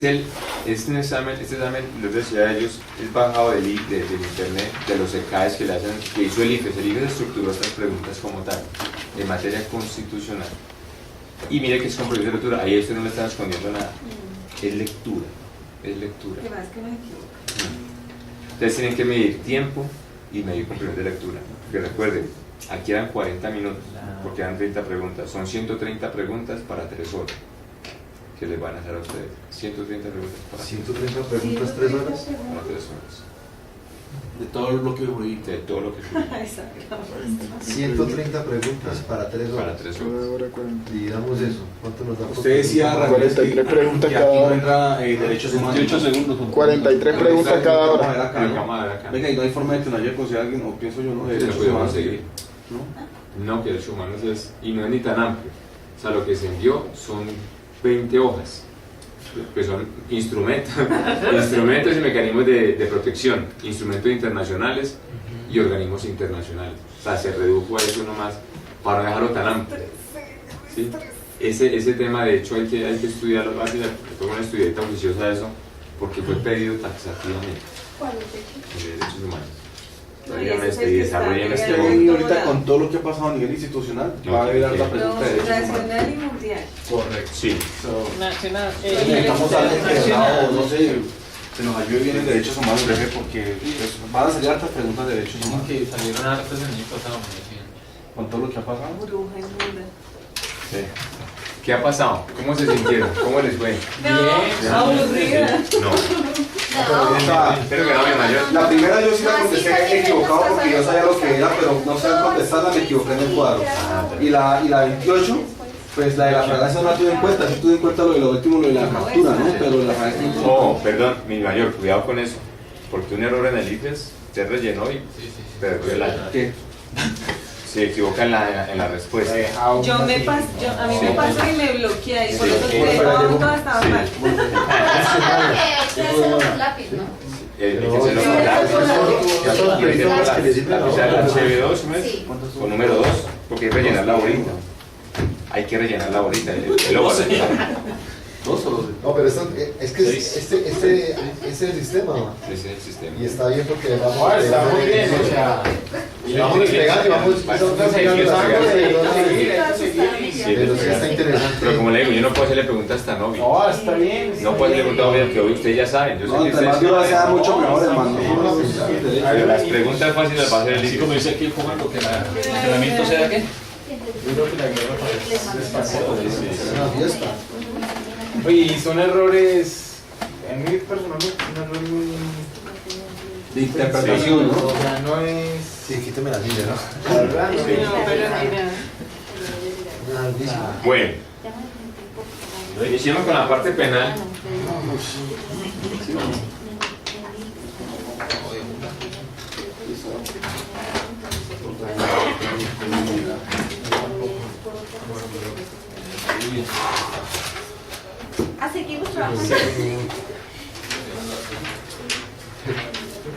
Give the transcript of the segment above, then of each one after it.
Este examen, les decía a ellos, es bajado del internet, de los ECAES que le hacen, que hizo el IFES. El IFES estructuró estas preguntas como tal, en materia constitucional. Y mire que es con proyecto de lectura, ahí usted no le está escondiendo nada. Es lectura, es lectura. ¿Qué más que me equivoco? Ustedes tienen que medir tiempo y medir con proyecto de lectura. Porque recuerden, aquí eran 40 minutos, porque eran 30 preguntas. Son 130 preguntas para 3 horas. Que les van a hacer a ustedes 130 preguntas para 130 preguntas, 3 horas. Para 3 horas. De todo el bloque de jurídico. De todo lo que fue. 130 preguntas para 3 horas. Para 3 horas. Dividamos eso. ¿Cuánto nos da? Usted decía, Rafael, 43 preguntas que cada aquí no hora. entra derechos humanos. 28 segundos. 43 preguntas cada hora. Vamos a ver acá. Venga, y no hay forma de que no haya conseguido alguien, o pienso yo, ¿no? No Derechos podemos humanos. seguir. ¿No? No, que derechos humanos es, y no es ni tan amplio. O sea, lo que se envió son 20 hojas, que son instrumentos y mecanismos de protección, instrumentos internacionales y organismos internacionales. O sea, se redujo a eso nomás para no dejarlo tan amplio. ¿Sí? Ese tema, de hecho, hay que estudiarlo. Así le pongo una estudiadita oficiosa a eso, porque fue pedido taxativamente. ¿Cuál es De derechos humanos. No, y ese es el Y que desarrollen está este pegado. Y ahorita con todo lo que ha pasado a nivel institucional, va a haber alta pregunta de derechos humanos. Nacional y mundial. Correcto. Sí. Nacional. Necesitamos a alguien que no sé, se nos ayude bien en derechos humanos, jefe, porque pues, van a salir hartas preguntas de derechos humanos. Que salieron hartas el año pasado, me decían. Con todo lo que ha pasado. Bruja inmunda. Sí. ¿Qué ha pasado? ¿Cómo se sintieron? ¿Cómo les fue? No, aburrida. No. O Pero que no me mayor. la primera yo sí la contesté equivocado porque yo sabía lo que era, pero no sabía contestarla, me equivoqué en el cuadro. Y la 28, pues la de la fragancia no la tuve en cuenta, sí tuve en cuenta lo de lo último, lo de la captura, ¿no? Pero la fragancia no tuve en Oh, cuenta. perdón, mi mayor, cuidado con eso. Porque un error en el IFES se rellenó y perdió el año. ¿Qué? Se equivoca en la respuesta. A mí me pasó y me bloqueé y por eso Sí. todas estaban Sí. mal. lápiz, ¿no? Hay que hacerlo con la HB2, ¿no es? Sí. Con número 2, porque hay que rellenar la bolita. Hay que rellenar la bolita. El óvalo. 2 o 12. No, pero esto, es que este es el sistema, ¿no? Ese es el sistema. Y está bien porque vamos Está muy bien, o sea. y vamos despegando y vamos pero sí está interesante. Pero como le digo, yo no puedo hacerle preguntas tan obvias. No, está bien. No puedo hacerle preguntas obvias que hoy ustedes ya saben. Yo sé No, que entre más ustedes viva sea saben. mucho mejor, hermano. Pero las preguntas fáciles las va a hacer el Así libro. como dice aquí el comando, que el entrenamiento sea qué. Yo creo que la guerra parece Es una fiesta. Oye, y son errores. A mí personalmente es un error muy. De interpretación, ¿no? O sea, no es. Sí, quíteme la silla, ¿no? La verdad, no No, es. pero mira. Una altísima. Bueno, iniciamos con la parte penal. Seguimos trabajando.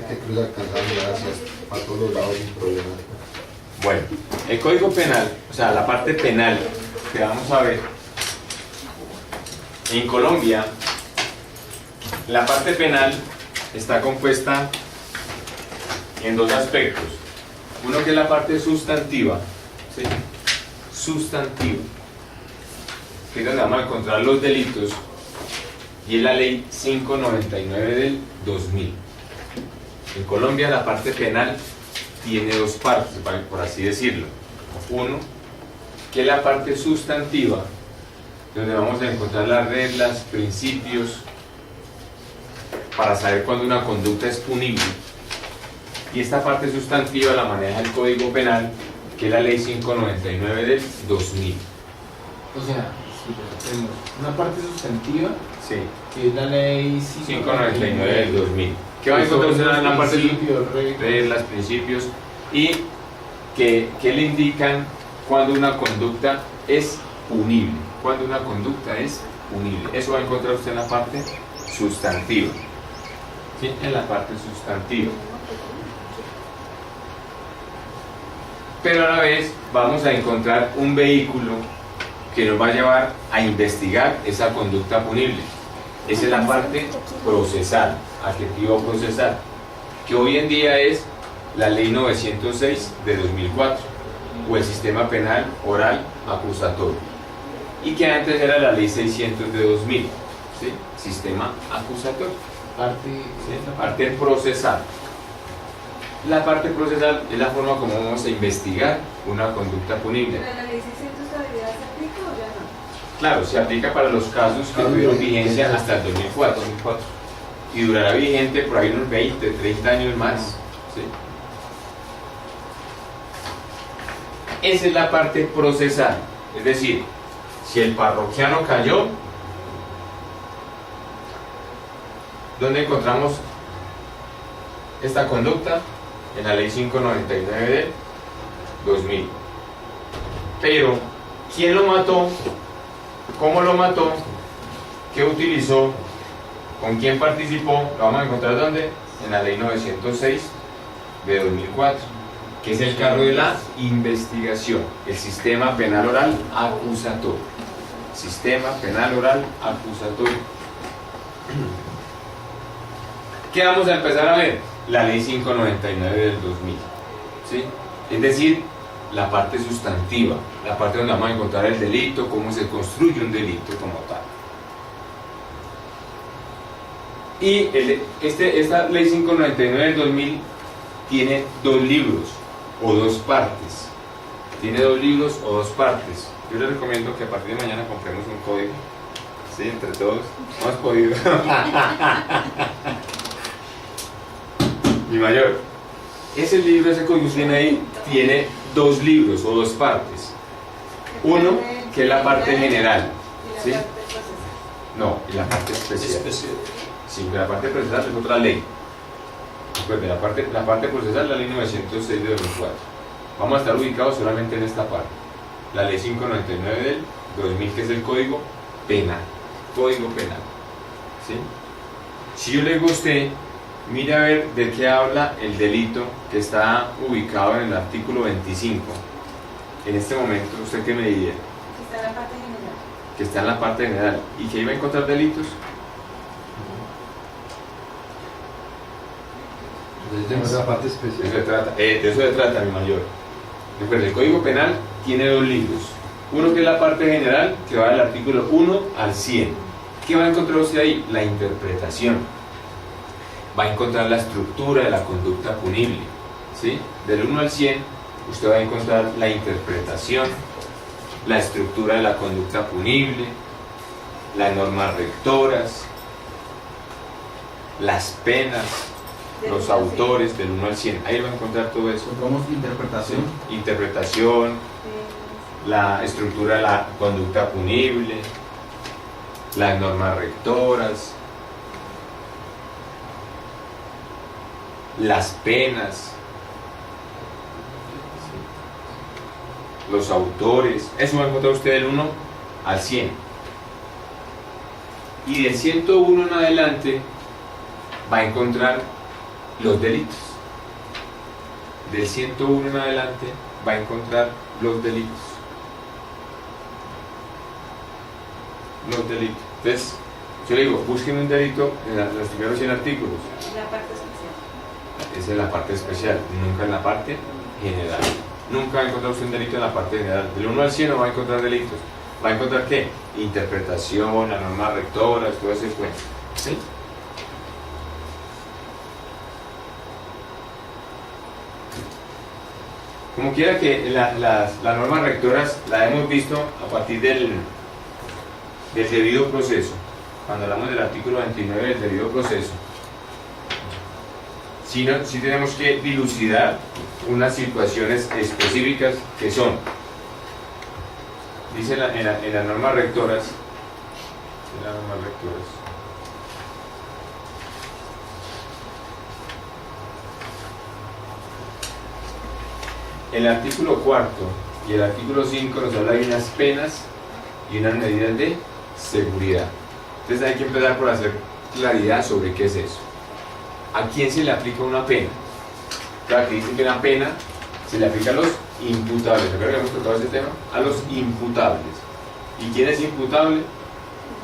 Que cruza alcanzando gracias a todos los lados sin problema. Bueno, el Código Penal, o sea, la parte penal que vamos a ver. En Colombia, la parte penal está compuesta en 2 aspectos. Uno que es la parte sustantiva, ¿sí? Sustantiva, que es donde vamos a encontrar los delitos, y es la ley 599 del 2000. En Colombia la parte penal tiene 2 partes, por así decirlo. Uno, que es la parte sustantiva, donde vamos a encontrar las reglas, principios, para saber cuándo una conducta es punible. Y esta parte sustantiva la maneja el Código Penal, que es la ley 599 del 2000. O sea, tenemos una parte sustantiva, Sí, que es la ley 599 del 2000. ¿Qué va a encontrar usted en la parte Principios, reglas. reglas, principios, y que le indican cuando una conducta es punible? Cuando una conducta es punible. Eso va a encontrar usted en la parte sustantiva. ¿Sí? En la parte sustantiva. Pero a la vez vamos a encontrar un vehículo que nos va a llevar a investigar esa conducta punible. Esa es la parte procesal, adjetivo procesal, que hoy en día es la ley 906 de 2004 o el sistema penal oral acusatorio, y que antes era la ley 600 de 2000, ¿sí? Sistema acusatorio, ¿sí? Parte procesal. La parte procesal es la forma como vamos a investigar una conducta punible. ¿Pero la ley 600 todavía se aplica o ya no? Claro, se aplica para los casos que tuvieron vigencia hasta el 2004, y durará vigente por ahí unos 20, 30 años más, ¿sí? Esa es la parte procesal, es decir, si el parroquiano cayó, ¿dónde encontramos esta conducta? En la ley 599 de 2000. Pero, ¿quién lo mató? ¿Cómo lo mató? ¿Qué utilizó? ¿Con quién participó? Lo vamos a encontrar ¿dónde? En la ley 906 de 2004, que es el cargo de la investigación, el sistema penal oral acusatorio. Sistema penal oral acusatorio. ¿Qué vamos a empezar a ver? La ley 599 del 2000, ¿sí? Es decir, la parte sustantiva, la parte donde vamos a encontrar el delito, cómo se construye un delito como tal. Y esta ley 599 del 2000 tiene dos libros o dos partes. Tiene dos libros o dos partes. Yo les recomiendo que a partir de mañana compremos un código, ¿sí? Entre todos. No hemos podido. Mi mayor, ese libro, ese código que tiene ahí, tiene dos libros o dos partes. Uno, que es la parte general, ¿sí? No, y la parte especial. Sí, pero la parte procesal es otra ley. Pues la parte procesal es la ley 906 de 2004. Vamos a estar ubicados solamente en esta parte. La ley 599 del 2000, que es el código penal. Código penal, ¿sí? Si yo le digo a usted, mire a ver de qué habla el delito que está ubicado en el artículo 25. En este momento, ¿usted qué me diría? Que está en la parte general. Que está en la parte general. ¿Y que iba a encontrar delitos? Es la parte especial. De eso se trata, mi mayor. Recuerde, el Código Penal tiene dos libros. Uno que es la parte general, que va del artículo 1 al 100. ¿Qué va a encontrar usted ahí? La interpretación. Va a encontrar la estructura de la conducta punible, ¿sí? Del 1 al 100, usted va a encontrar la interpretación, la estructura de la conducta punible, las normas rectoras, las penas, los autores del 1 al 100. Ahí va a encontrar todo eso. Encontramos interpretación. Interpretación, la estructura de la conducta punible, las normas rectoras, las penas, los autores. Eso va a encontrar usted del 1 al 100. Y del 101 en adelante va a encontrar los delitos. Del 101 en adelante va a encontrar los delitos. Los delitos. Entonces, yo le digo, busquen un delito en los primeros 100 artículos. La parte especial. Esa es la parte especial, nunca en la parte general. Nunca va a encontrar usted un delito en la parte general. Del 1 al 100 no va a encontrar delitos. ¿Va a encontrar qué? Interpretación, las normas rectoras, todo ese cuento. ¿Sí? Como quiera que las normas rectoras las hemos visto a partir del debido proceso. Cuando hablamos del artículo 29 del debido proceso, sí tenemos que dilucidar unas situaciones específicas que son, dice en las normas rectoras, el artículo 4 y el artículo 5 nos habla de unas penas y unas medidas de seguridad. Entonces hay que empezar por hacer claridad sobre qué es eso. ¿A quién se le aplica una pena? Claro, que dicen que una pena se le aplica a los imputables. ¿Recuerdan que hemos tocado ese tema? A los imputables. ¿Y quién es imputable?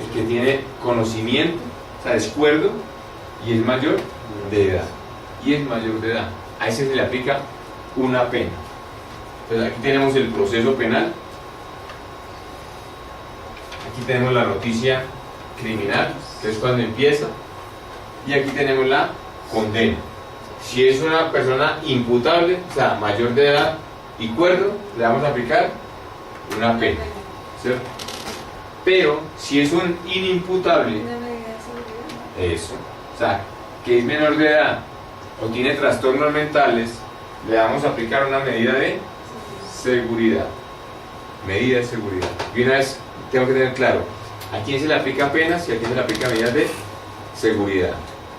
El que tiene conocimiento sea, es cuerdo y es mayor de edad. Y es mayor de edad. A ese se le aplica una pena. Entonces aquí tenemos el proceso penal. Aquí tenemos la noticia criminal, que es cuando empieza. Y aquí tenemos la condena. Si es una persona imputable, o sea, mayor de edad y cuerdo, le vamos a aplicar una pena, ¿cierto? Pero si es un inimputable, eso, o sea, que es menor de edad o tiene trastornos mentales, le vamos a aplicar una medida de seguridad. Medida de seguridad. Y una vez tengo que tener claro a quién se le aplica penas y a quién se le aplica medidas de seguridad.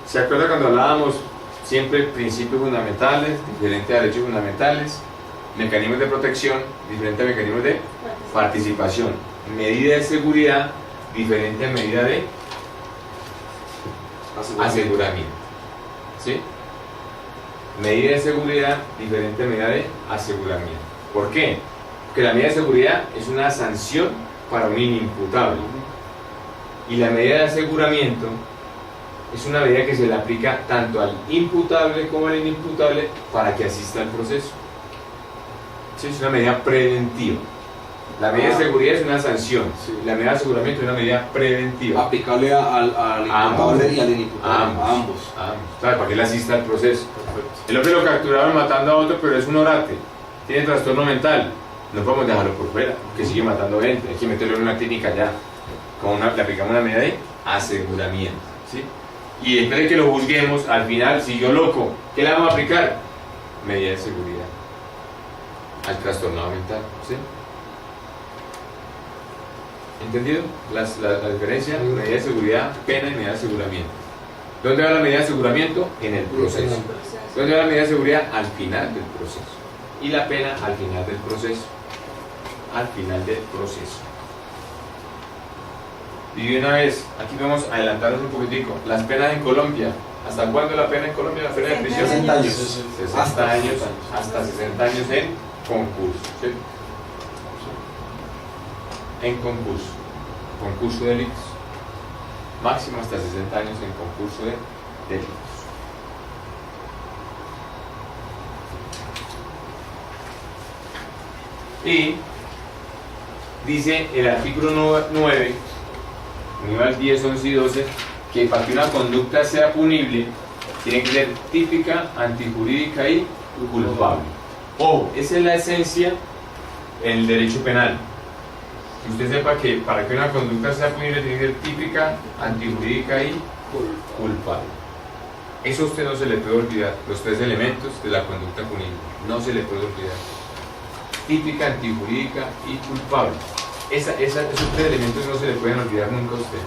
¿Se acuerda cuando hablábamos siempre principios fundamentales, diferentes derechos fundamentales, mecanismos de protección, diferentes mecanismos de participación, medida de seguridad, diferente a medida de aseguramiento? ¿Sí? Medida de seguridad, diferente a medida de aseguramiento. ¿Por qué? Porque la medida de seguridad es una sanción para un inimputable y la medida de aseguramiento es una medida que se le aplica tanto al imputable como al inimputable para que asista al proceso. ¿Sí? Es una medida preventiva. La medida de seguridad es una sanción, la medida de aseguramiento es una medida preventiva. Aplicable al imputable y al inimputable. A ambos. ¿Sabe? Para que él asista al proceso. El hombre lo capturaron matando a otro, pero es un orate, tiene trastorno mental. No podemos dejarlo por fuera, porque sigue matando gente. Hay que meterlo en una clínica ya. Le aplicamos una medida de aseguramiento. ¿Sí? Y después de que lo juzguemos, al final, si yo loco, ¿qué le vamos a aplicar? Medida de seguridad al trastornado mental. ¿Sí? ¿Entendido? La diferencia, medida de seguridad, pena y medida de aseguramiento. ¿Dónde va la medida de aseguramiento? En el proceso. ¿Dónde va la medida de seguridad? Al final del proceso. Y la pena al final del proceso. Al final del proceso. Y de una vez, aquí vamos a adelantarnos un poquitico. Las penas en Colombia. ¿Hasta cuándo la pena en Colombia? La pena de prisión. 60 años. 60 años. Hasta 60 años en concurso. ¿Sí? En concurso. Concurso de delitos. Máximo hasta 60 años en concurso de delitos. Y dice el artículo 9, nivel 10, 11 y 12, que para que una conducta sea punible, tiene que ser típica, antijurídica y culpable. Ojo, esa es la esencia en el derecho penal. Que usted sepa que para que una conducta sea punible, tiene que ser típica, antijurídica y culpable. Eso a usted no se le puede olvidar, los tres elementos de la conducta punible. No se le puede olvidar. Típica, antijurídica y culpable. Esos tres elementos no se le pueden olvidar nunca a usted.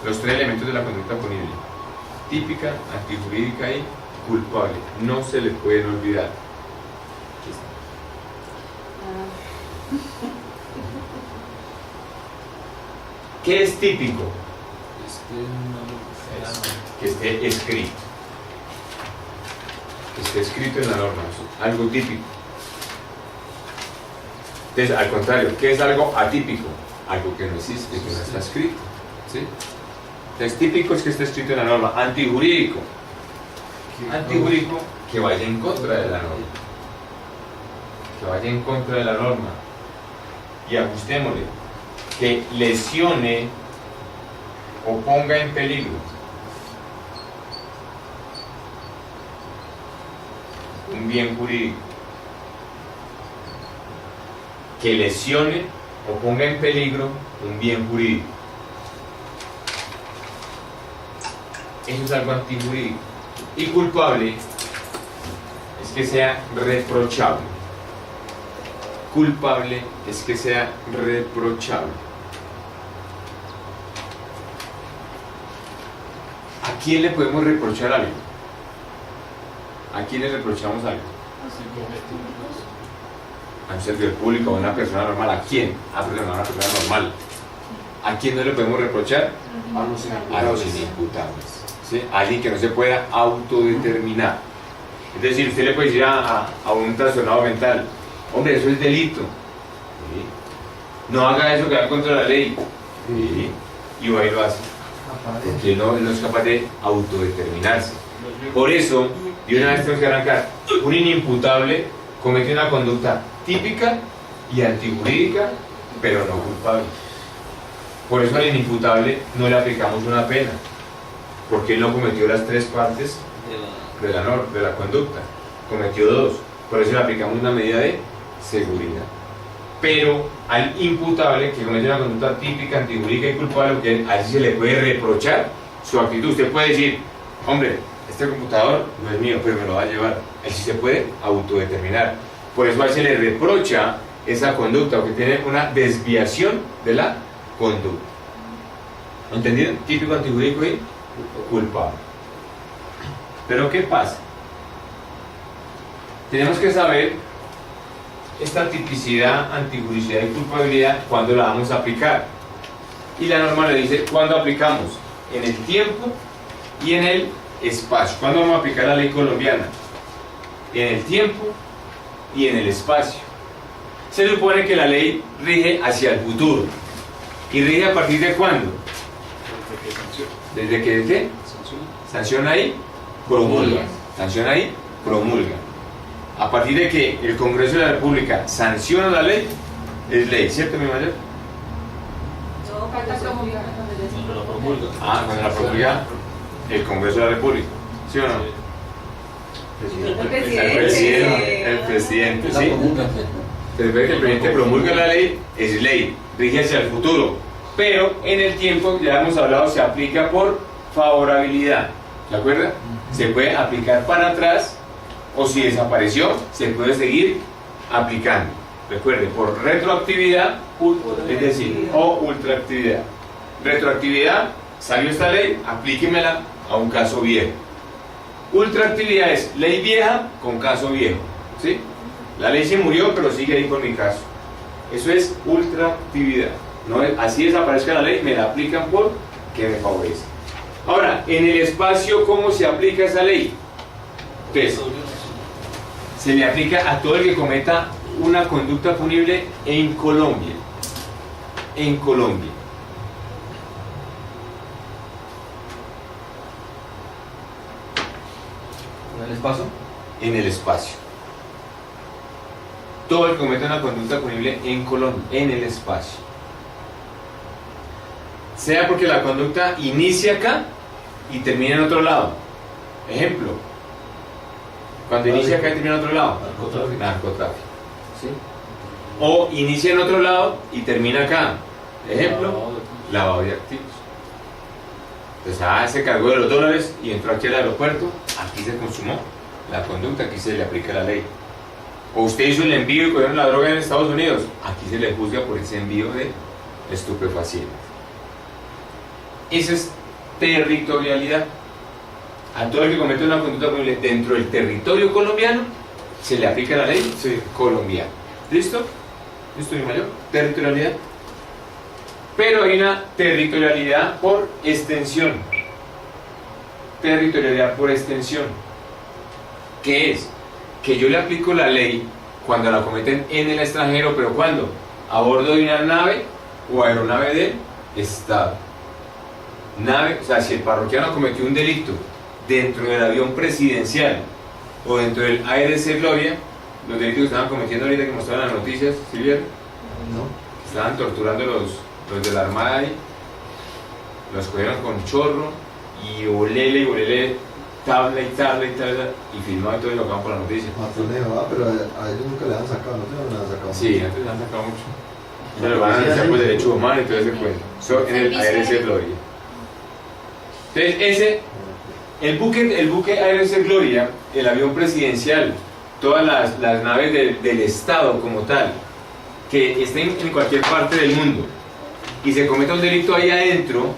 Los tres elementos de la conducta punible: típica, antijurídica y culpable. No se le pueden olvidar. ¿Qué es típico? Que esté escrito. Que esté escrito en la norma, algo típico. Entonces, al contrario, ¿qué es algo atípico? Algo que no existe, que no está escrito. ¿Sí? Entonces, típico es que esté escrito en la norma. Antijurídico. Antijurídico, que vaya en contra de la norma. Que vaya en contra de la norma. Y ajustémosle. Que lesione o ponga en peligro un bien jurídico. Que lesione o ponga en peligro un bien jurídico. Eso es algo antijurídico. Y culpable es que sea reprochable. Culpable es que sea reprochable. ¿A quién le podemos reprochar algo? ¿A quién le reprochamos algo? A un servidor público, a una persona normal. ¿A quién? A una persona normal. ¿A quién no le podemos reprochar? A los inimputables. ¿Sí? A alguien que no se pueda autodeterminar. Es decir, usted le puede decir a un trastornado mental: hombre, eso es delito. ¿Sí? no haga eso que va contra la ley. Y va y lo hace. Porque él no es capaz de autodeterminarse. Por eso, de una vez tenemos que arrancar. Un inimputable comete una conducta típica y antijurídica, pero no culpable. Por eso al inimputable no le aplicamos una pena, porque él no cometió las 3 partes de la conducta, cometió 2. Por eso le aplicamos una medida de seguridad. Pero al imputable que comete una conducta típica, antijurídica y culpable, que a él sí se le puede reprochar su actitud. Usted puede decir, hombre, este computador no es mío, pero me lo va a llevar. Él sí se puede autodeterminar. Por eso a él se le reprocha esa conducta, porque tiene una desviación de la conducta. ¿Entendido? Típico, antijurídico y culpable. Pero ¿qué pasa? Tenemos que saber esta tipicidad, antijuricidad y culpabilidad, ¿cuándo la vamos a aplicar? Y la norma le dice cuándo aplicamos, en el tiempo y en el espacio. ¿Cuándo vamos a aplicar la ley colombiana? En el tiempo y en el espacio. Se supone que la ley rige hacia el futuro. ¿Y rige a partir de cuándo? Desde que ¿qué? Sanciona ahí, promulga. Sanciona ahí, promulga. A partir de que el Congreso de la República sanciona la ley, es ley, ¿cierto, mi mayor? No, falta promulgar. Cuando lo promulga. Cuando la promulga el Congreso de la República, ¿sí o no? El presidente, La ¿sí? promulga. Después que el presidente promulga la ley, es ley, rige hacia el futuro. Pero en el tiempo, ya hemos hablado, se aplica por favorabilidad. ¿De acuerdo? Se puede aplicar para atrás, o si desapareció, se puede seguir aplicando. Recuerde, por retroactividad, es decir, o ultraactividad. Retroactividad, salió esta ley, aplíquemela a un caso viejo. Ultraactividad es ley vieja con caso viejo, ¿sí? La ley se murió, pero sigue ahí con mi caso. Eso es ultraactividad. No es, así desaparezca la ley, me la aplican por que me favorece. Ahora, en el espacio, ¿cómo se aplica esa ley? Entonces, se le aplica a todo el que cometa una conducta punible en Colombia. En Colombia. ¿En el espacio? En el espacio. Todo el que cometa una conducta punible en Colombia, en el espacio. Sea porque la conducta inicia acá y termina en otro lado. Ejemplo, cuando inicia acá y termina en otro lado, narcotráfico. ¿Sí? O inicia en otro lado y termina acá. Ejemplo, lavado de activos. Entonces, se cargó de los dólares y entró aquí al aeropuerto, aquí se consumó la conducta, aquí se le aplica la ley. O usted hizo el envío y cogieron la droga en Estados Unidos, aquí se le juzga por ese envío de estupefacientes. Esa es territorialidad. A todo el que comete una conducta punible dentro del territorio colombiano, se le aplica la ley colombiana. ¿Listo? ¿Listo, mi mayor? Territorialidad. Pero hay una territorialidad por extensión. Territorialidad por extensión. ¿Qué es? Que yo le aplico la ley cuando la cometen en el extranjero, pero ¿cuándo? A bordo de una nave o aeronave del Estado. Nave, o sea, si el parroquiano cometió un delito dentro del avión presidencial o dentro del ARC Gloria, los delitos que estaban cometiendo ahorita que mostraron las noticias, ¿sí vieron? No. Estaban torturando los de la Armada ahí, los cogieron con chorro y bolele, tabla y filmado y todo y lo acaban por la noticia. Matoneo, pero a ellos nunca le han sacado, no le han sacado. Sí, antes le han sacado mucho. Se lo van a anunciar por derecho humano y todo ese cuento. En el ARC Gloria. Entonces, el buque ARC Gloria, el avión presidencial, todas las naves del Estado como tal, que estén en cualquier parte del mundo y se cometa un delito ahí adentro,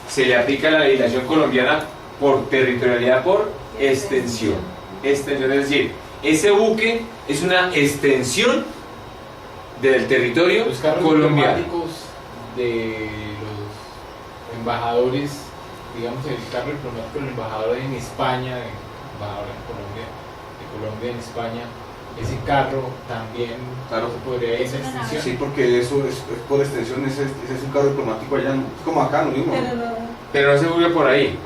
se le aplica la legislación colombiana por territorialidad por extensión. Extensión, es decir, ese buque es una extensión del territorio Los carros colombiano. diplomáticos de los embajadores, digamos el carro diplomático del embajador en España, el embajador en Colombia, de Colombia en España, ese carro también Claro. se podría ir en extinción. Sí, porque eso es por extensión, ese es un carro diplomático allá, ¿no? Es como acá, ¿no mismo? Pero no. Pero no se vuelve por ahí,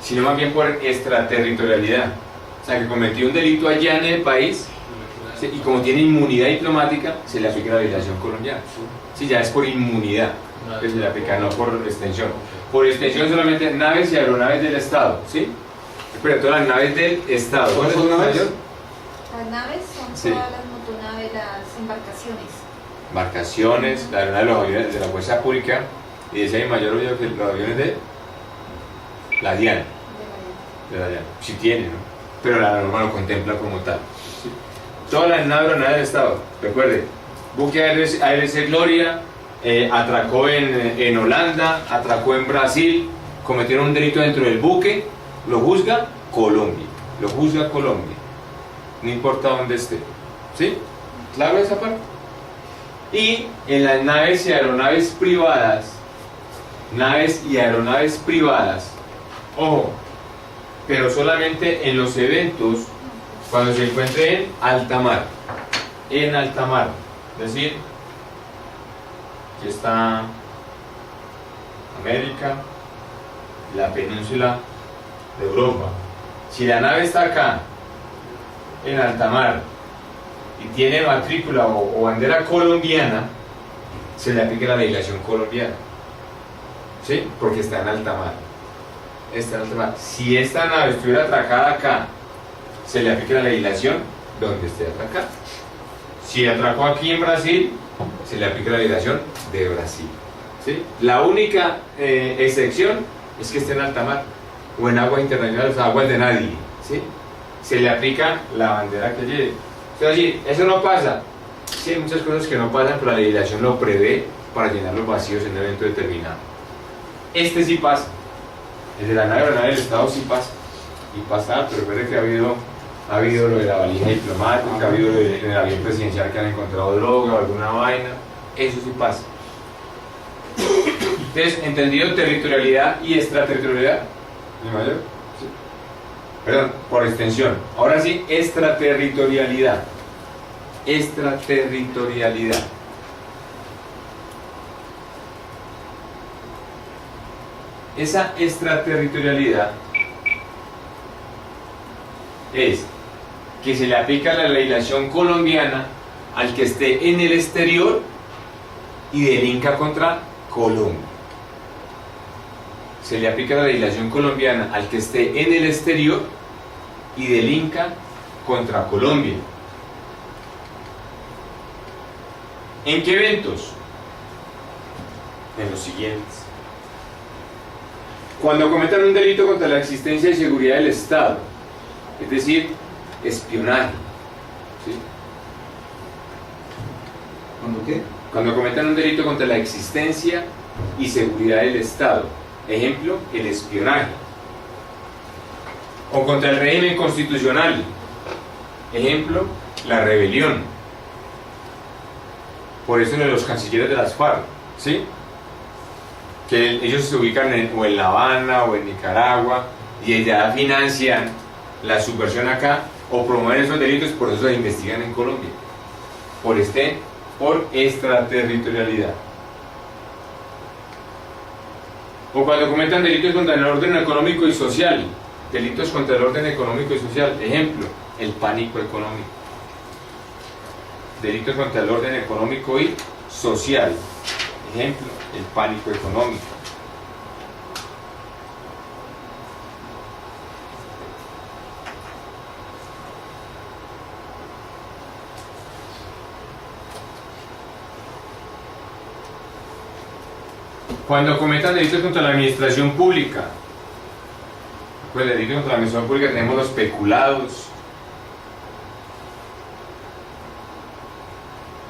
sino más bien por extraterritorialidad. O sea, que cometió un delito allá en el país, ¿sí? Y como tiene inmunidad diplomática, se le aplica la legislación colombiana. Sí, ya es por inmunidad que se le aplica, no por extensión. Por extensión solamente naves y aeronaves del Estado, ¿sí? Pero todas las naves del Estado. ¿Cuáles son las naves? Las naves son Sí. todas las motonaves, las embarcaciones. Embarcaciones, la aeronave de los aviones de la Fuerza Pública, y ese hay mayor obvio que los aviones de la DIAN. De la DIAN. Si tiene, ¿no? Pero la norma lo contempla como tal. ¿Sí? Todas las naves aeronaves del Estado, recuerde, buque ARC Gloria, atracó en Holanda, atracó en Brasil, cometieron un delito dentro del buque, lo juzga Colombia, lo juzga Colombia, no importa dónde esté, ¿sí? ¿Claro esa parte? Y en las naves y aeronaves privadas, ojo, pero solamente en los eventos cuando se encuentre en alta mar, es decir, aquí está América, la península de Europa. Si la nave está acá, en alta mar, y tiene matrícula o bandera colombiana, se le aplica la legislación colombiana, ¿sí? Porque está en alta mar. Está en alta mar. Si esta nave estuviera atracada acá, se le aplica la legislación donde esté atracada. Si atracó aquí en Brasil, se le aplica la legislación de Brasil, ¿sí? La única excepción es que esté en alta mar o en aguas internacionales, aguas de nadie, ¿sí? Se le aplica la bandera que lleve. Entonces, eso no pasa. Sí, hay muchas cosas que no pasan, pero la legislación lo prevé para llenar los vacíos en un evento determinado. Este sí pasa. El de la nave aeronave del Estado sí pasa. Y pasa, pero recuerde que ha habido lo de la valija diplomática, ha habido lo en el avión presidencial que han encontrado droga o alguna vaina. Eso sí pasa. Entonces, ¿entendido territorialidad y extraterritorialidad? ¿Mi mayor? Sí. Perdón, por extensión. Ahora sí, extraterritorialidad. Extraterritorialidad. Esa extraterritorialidad es que se le aplica la legislación colombiana al que esté en el exterior y delinca contra Colombia. Se le aplica la legislación colombiana al que esté en el exterior y delinca contra Colombia. ¿En qué eventos? En los siguientes. Cuando cometan un delito contra la existencia y seguridad del Estado, es decir, espionaje, ¿sí? ¿Cuándo qué? Cuando cometan un delito contra la existencia y seguridad del Estado, ejemplo, el espionaje, o contra el régimen constitucional, ejemplo, la rebelión. Por eso de los cancilleres de las FARC, ¿sí? Que ellos se ubican o en La Habana o en Nicaragua y allá financian la subversión acá o promueven esos delitos, por eso se investigan en Colombia, por extraterritorialidad. O cuando cometan delitos contra el orden económico y social, delitos contra el orden económico y social, ejemplo, el pánico económico. Delitos contra el orden económico y social, ejemplo, el pánico económico. Cuando cometan delitos contra la administración pública, pues delitos contra la administración pública tenemos los peculados,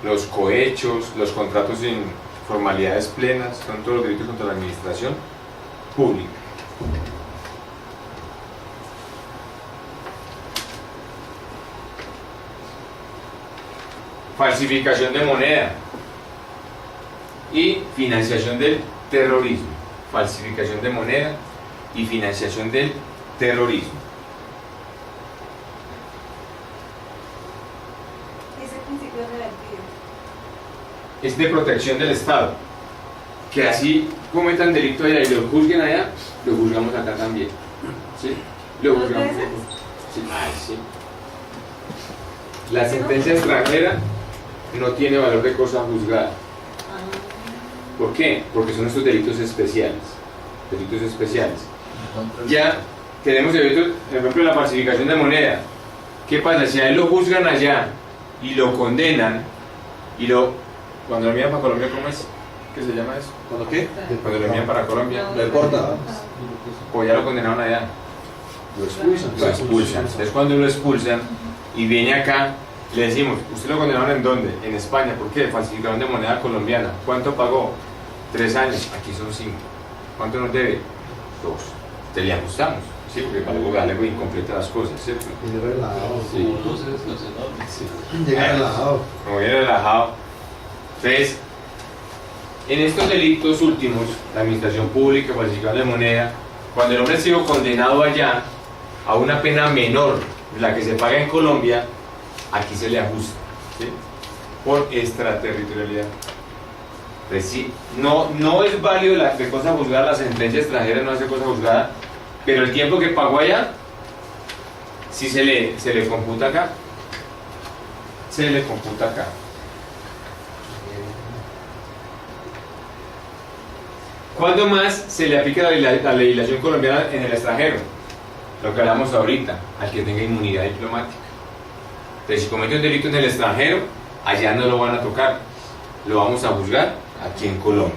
los cohechos, los contratos sin formalidades plenas, son todos los delitos contra la administración pública. Falsificación de moneda y financiación del terrorismo. Falsificación de moneda y financiación del terrorismo. es de protección del Estado. Que así cometan delito allá y lo juzguen allá, lo juzgamos acá también. ¿Sí? Lo juzgamos. Sí. Ay, sí. La sentencia extranjera no tiene valor de cosa juzgada. ¿Por qué? Porque son estos delitos especiales. Delitos especiales. Ya tenemos delitos, por ejemplo, la falsificación de moneda. ¿Qué pasa? Si a él lo juzgan allá y lo condenan, y cuando lo envían para Colombia, ¿cómo es? ¿Qué se llama eso? ¿Cuándo qué? Cuando lo envían para Colombia, Lo deporta. o ya lo condenaron allá, Lo expulsan. lo expulsan. Entonces cuando lo expulsan y viene acá, le decimos, ¿usted lo condenaron en dónde? En España. ¿Por qué? Falsificación de moneda colombiana. ¿Cuánto pagó? 3 años. Aquí son 5. ¿Cuánto nos debe? 2. Te le ajustamos. Sí, porque para luego darle incompleta las cosas, ¿cierto? Viene relajado. Sí. Entonces, Llega relajado. Como viene relajado. Entonces, en estos delitos últimos, la administración pública, falsificación de moneda, cuando el hombre ha sido condenado allá a una pena menor de la que se paga en Colombia, aquí se le ajusta, ¿sí? Por extraterritorialidad. Entonces, sí, no es válido de cosa juzgada, la sentencia extranjera no hace cosa juzgada, pero el tiempo que pagó allá, sí se le computa acá. Se le computa acá. ¿Cuándo más se le aplica la legislación colombiana en el extranjero? Lo que hablamos ahorita, al que tenga inmunidad diplomática. Entonces, si comete un delito en el extranjero, allá no lo van a tocar, lo vamos a juzgar aquí en Colombia,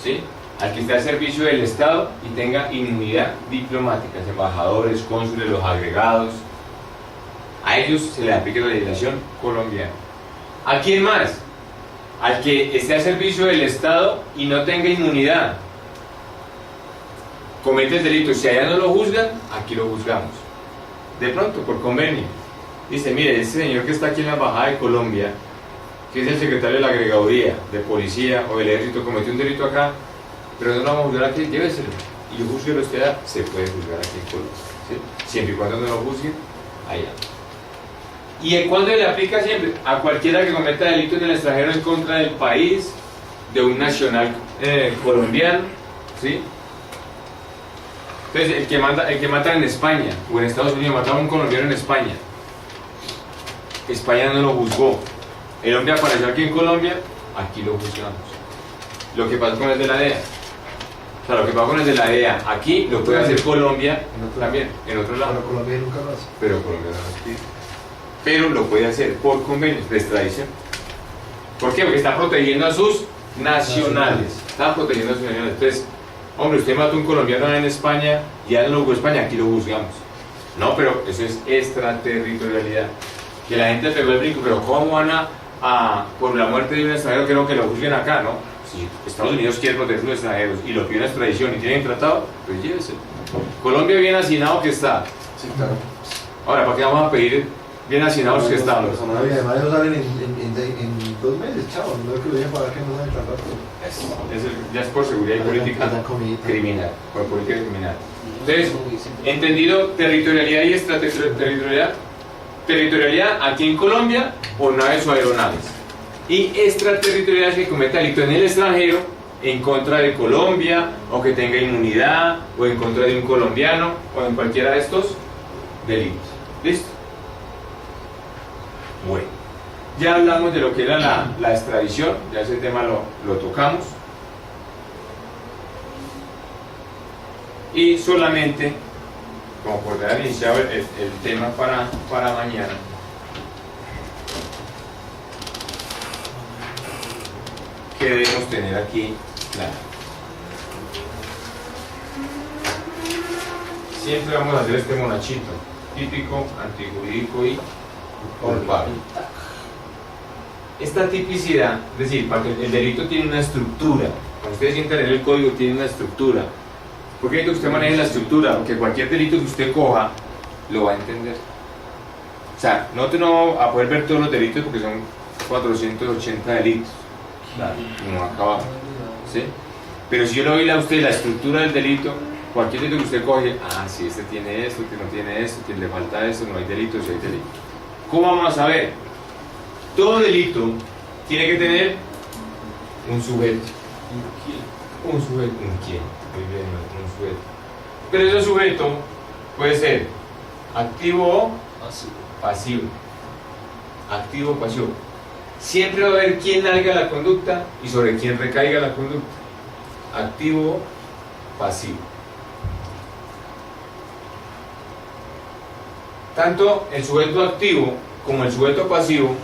¿sí? Al que esté al servicio del Estado y tenga inmunidad diplomática, embajadores, cónsules, los agregados, a ellos se le aplica la legislación colombiana. ¿A quién más? Al que esté al servicio del Estado y no tenga inmunidad, comete el delito, si allá no lo juzgan, aquí lo juzgamos. De pronto, por convenio. Dice, mire, este señor que está aquí en la Embajada de Colombia, que es el secretario de la agregaduría, de policía o del ejército, cometió un delito acá, pero no lo vamos a juzgar aquí, lléveselo. Y yo juzguelo usted allá, se puede juzgar aquí en Colombia, ¿sí? Siempre y cuando no lo juzguen allá. ¿Y cuándo le aplica? Siempre a cualquiera que cometa delito en el extranjero en contra del país, de un nacional colombiano, ¿sí? Entonces, el que mata en España o en Estados Unidos, mataba a un colombiano en España, España no lo juzgó, el hombre apareció aquí en Colombia, aquí lo juzgamos. Lo que pasó con el de la DEA, o sea, lo que pasó con el de la DEA, aquí lo puede hacer Colombia también, en otro lado. Pero Colombia nunca lo hace. Pero Colombia no lo pide. Pero lo puede hacer por convenios de extradición. ¿Por qué? Porque está protegiendo a sus nacionales. Está protegiendo a sus nacionales. Entonces, hombre, usted mató a un colombiano en España, ya no lo juzgó España, aquí lo juzgamos. No, pero eso es extraterritorialidad. Que la gente pegó el brinco, pero ¿cómo van por la muerte de un extranjero, creo que lo juzguen acá, no? Si Estados Unidos quiere proteger a los extranjeros y lo pide una extradición y tienen tratado, pues llévese. Colombia bien hacinado que está. Sí, claro. Ahora, ¿para qué vamos a pedir bien hacinados que estamos? Y además ellos salen en 2 meses, chavo. No es que lo dejen pagar que no salen tan rápido. Ya es por seguridad y política Dan comidita. criminal, por política criminal. Entonces, entendido territorialidad y extraterritorialidad. Territorialidad aquí en Colombia por naves o aeronaves. Y extraterritorialidad que cometa delito en el extranjero en contra de Colombia, o que tenga inmunidad, o en contra de un colombiano, o en cualquiera de estos delitos. ¿Listo? Bueno, ya hablamos de lo que era la extradición, ya ese tema lo tocamos. Y solamente, como por dar iniciado el tema para mañana, que debemos tener aquí claro. Siempre vamos a hacer este monachito, típico, antijurídico y culpable. Esta tipicidad, es decir, para que el delito tiene una estructura, cuando ustedes sientan en el código tiene una estructura. ¿Por qué necesita que usted maneje la estructura? Porque cualquier delito que usted coja, lo va a entender. O sea, no vamos a poder ver todos los delitos porque son 480 delitos. Claro, no acabamos. ¿Sí? Pero si yo le doy a usted la estructura del delito, cualquier delito que usted coge, si este tiene esto, que no tiene esto, que le falta esto, no hay delito, si hay delito. ¿Cómo vamos a ver? Todo delito tiene que tener un sujeto. Un sujeto, un quién. Muy bien, un sujeto. Pero ese sujeto puede ser activo o pasivo. Activo o pasivo. Siempre va a haber quién haga la conducta y sobre quién recaiga la conducta. Activo o pasivo. Tanto el sujeto activo como el sujeto pasivo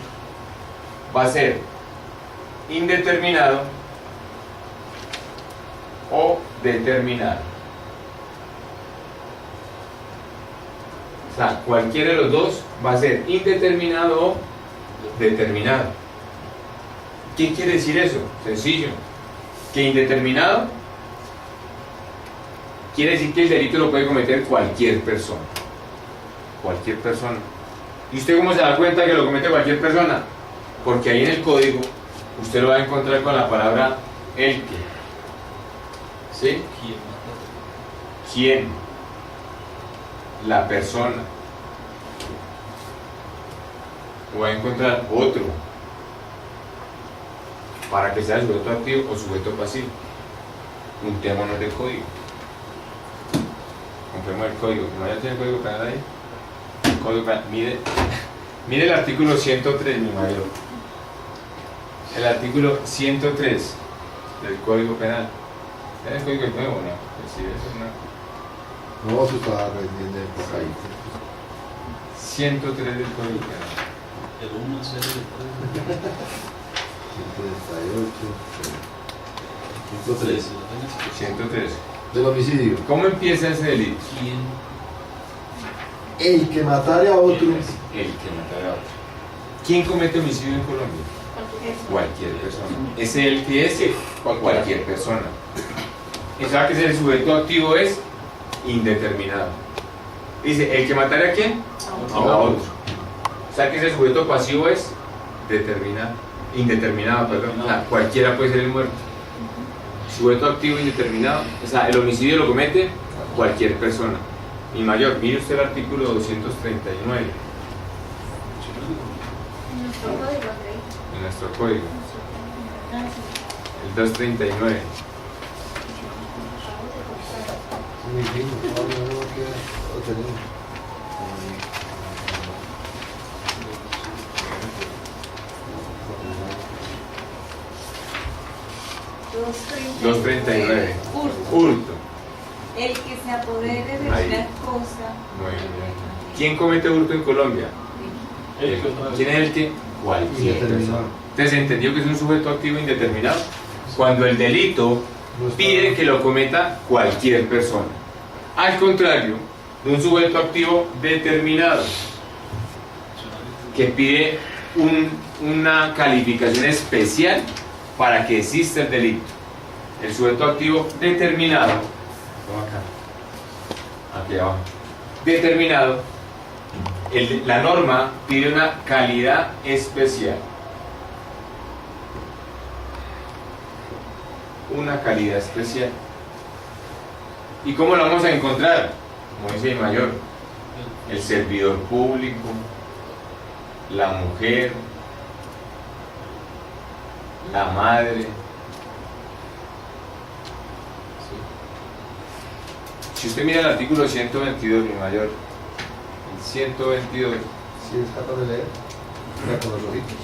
va a ser indeterminado o determinado. O sea, cualquiera de los dos va a ser indeterminado o determinado. ¿Qué quiere decir eso? Sencillo. Que indeterminado quiere decir que el delito lo puede cometer cualquier persona. Cualquier persona. ¿Y usted cómo se da cuenta que lo comete cualquier persona? Porque ahí en el código usted lo va a encontrar con la palabra el que. ¿Sí? ¿Quién? La persona. O va a encontrar otro para que sea sujeto activo o sujeto pasivo. Juntémonos del código. Compremos el código. ¿No ya tiene el código penal ahí? El código penal. Mire el artículo 103, mi mayor. El artículo 103 del Código Penal. ¿Es el código nuevo o no? Sí, eso es una... No, eso está recién de por ahí. 103 del Código Penal. El 1 0 del código. 138. 103. Del homicidio. ¿Cómo empieza ese delito? El que matare a otro. El que matara a otro. ¿Quién comete homicidio en Colombia? Cualquier persona. Es el que es cualquier persona. ¿Y sabe que el sujeto activo es indeterminado? Dice, ¿el que matare a quién? A otro. ¿Sabe que ese sujeto pasivo es determinado? Indeterminado, perdón. O sea, cualquiera puede ser el muerto. Sujeto activo indeterminado. O sea, el homicidio lo comete cualquier persona. Mi mayor, mire usted el artículo 239 en nuestro código. El 239. Muy bien, no queda. Lo tenemos. 239. Hurto. Hurto. El que se apodere de Ahí. una cosa. Muy bien. ¿Quién comete hurto en Colombia? ¿Quién es el que? Cualquier persona. Entonces, ¿entendió que es un sujeto activo indeterminado? Cuando el delito pide que lo cometa cualquier persona. Al contrario de un sujeto activo determinado, que pide una calificación especial para que exista el delito. El sujeto activo determinado, aquí abajo, determinado, la norma pide una calidad especial. Una calidad especial. ¿Y cómo lo vamos a encontrar? Como dice el mayor, el servidor público, la mujer, la madre. Si usted mira el artículo 122, mi mayor, el 122. Si es capaz de leer, ya con los ojitos.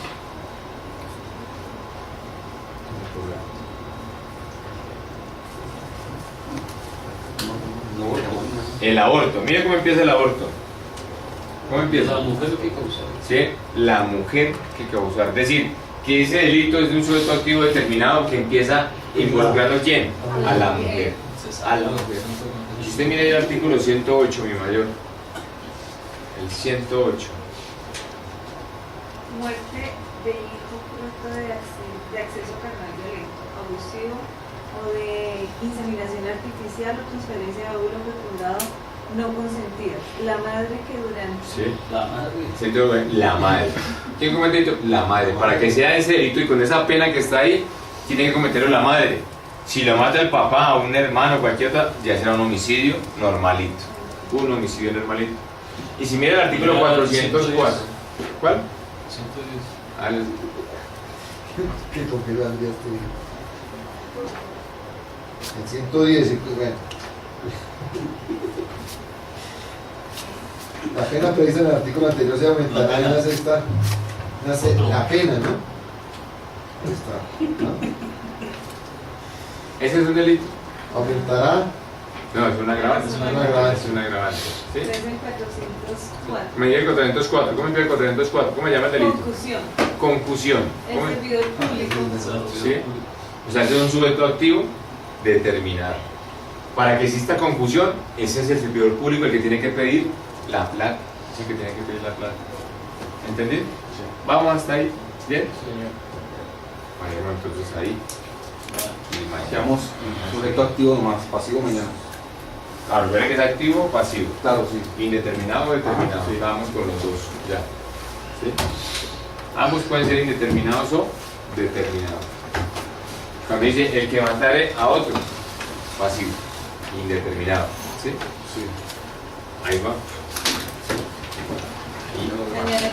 No hay problema. El aborto, mira cómo empieza el aborto. ¿Cómo empieza? La mujer que causa. ¿Sí? La mujer que causar. Es decir, que ese delito es de un sujeto activo determinado que empieza involucrando ¿a quién? A la mujer. A la mujer. Y si usted mira el artículo 108, mi mayor. El 108. Muerte de hijo fruto de acceso carnal violento, abusivo o de inseminación artificial o transferencia de óvulo fecundado no consentida. La madre que durante... ¿Sí? La madre. La madre. ¿Quién comete el delito? La madre. Para que sea ese delito y con esa pena que está ahí, tiene que cometerlo la madre. Si lo mata el papá o un hermano o cualquier otra, ya será un homicidio normalito. Un homicidio normalito. Y si mira el artículo 404. ¿Cuál? 110. Al- ¿Qué confirmaría este? En 110, bueno. La pena prevista en el artículo anterior se aumentará en la sexta. La pena, ¿no? Ahí está, ¿no? ¿Ese es un delito? Aumentará. No, es un agravante. Es un agravante. Es un agravante. ¿Sí? 13.404. Me llega el 404. ¿Cómo se llama el 404? ¿Cómo se llama el delito? Concusión. Concusión. El ¿Cómo? servidor público. ¿Sí? O sea, ese es un sujeto activo determinado. Para que exista confusión, ese es el servidor público el que tiene que pedir la plata. Es el que tiene que pedir la plata. ¿Entendí? Vamos hasta ahí. ¿Bien? Señor. Bueno, entonces ahí. Y mañana. Quedamos sujeto activo nomás, pasivo mañana. Claro, ver que es activo o pasivo. Claro, sí. Indeterminado o determinado. Sí. Vamos con los dos. Ya. ¿Sí? Ambos pueden ser indeterminados o determinados. Cuando dice el que matare a otro, pasivo, indeterminado. ¿Sí? Sí. Ahí va. Dañar